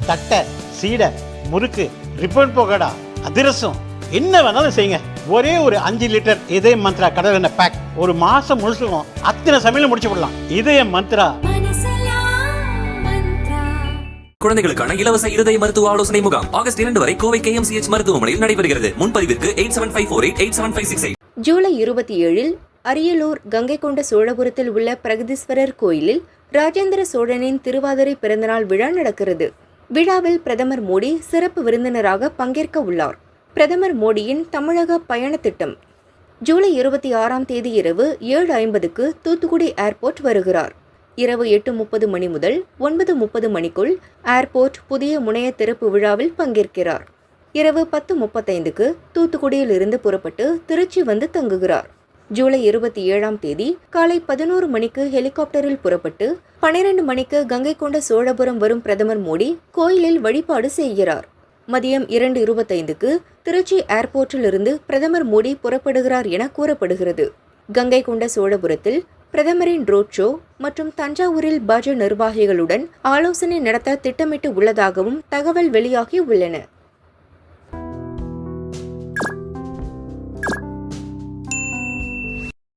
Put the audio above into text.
தட்டை, சீடை, முறுக்கு, ரிப்பன் பக்கோடா, அதிரசம், என்ன வேணாலும் செய்யுங்க. ஒரே ஒரு 5 லிட்டர் இதய மந்த்ரா கடல் எண்ணெய் பேக் ஒரு மாசம் முழுசுக்கும் அத்தனை சமையல முடிச்சு விடலாம். இதய மந்த்ரா. குழந்தைகளுக்கான இலவச இருதய மருத்துவ ஆலோசனை முகாம் ஆகஸ்ட் 2 வரை கோவை KMCH மருத்துவமனையில் நடைபெறுகிறது. முன்பதிவிற்கு 8754887568. ஜூலை 27 அரியலூர் கங்கை கொண்ட சோழபுரத்தில் உள்ள பிரகதீஸ்வரர் கோயிலில் ராஜேந்திர சோழனின் திருவாதிரை பிறந்தநாள் விழா நடக்கிறது. விழாவில் பிரதமர் மோடி சிறப்பு விருந்தினராக பங்கேற்க உள்ளார். பிரதமர் மோடியின் தமிழக பயண திட்டம். ஜூலை 26 இரவு 7:50 தூத்துக்குடி ஏர்போர்ட் வருகிறார். இரவு 8:30 மணி முதல் 9:30 மணிக்குள் ஏர்போர்ட் புதிய முனைய திறப்பு விழாவில் பங்கேற்கிறார். இரவு 10:35 தூத்துக்குடியில் இருந்து புறப்பட்டு திருச்சி வந்து தங்குகிறார். ஜூலை 27 காலை 11 மணிக்கு ஹெலிகாப்டரில் புறப்பட்டு 12 மணிக்கு கங்கை கொண்ட சோழபுரம் வரும் பிரதமர் மோடி கோயிலில் வழிபாடு செய்கிறார். மதியம் 2:25 திருச்சி ஏர்போர்ட்டில் இருந்து பிரதமர் மோடி புறப்படுகிறார் என கூறப்படுகிறது. கங்கை கொண்ட சோழபுரத்தில் பிரதமரின் ரோட் ஷோ மற்றும் தஞ்சாவூரில் பாஜக நிர்வாகிகளுடன் ஆலோசனை நடத்த திட்டமிட்டு உள்ளதாகவும் தகவல் வெளியாகி உள்ளன.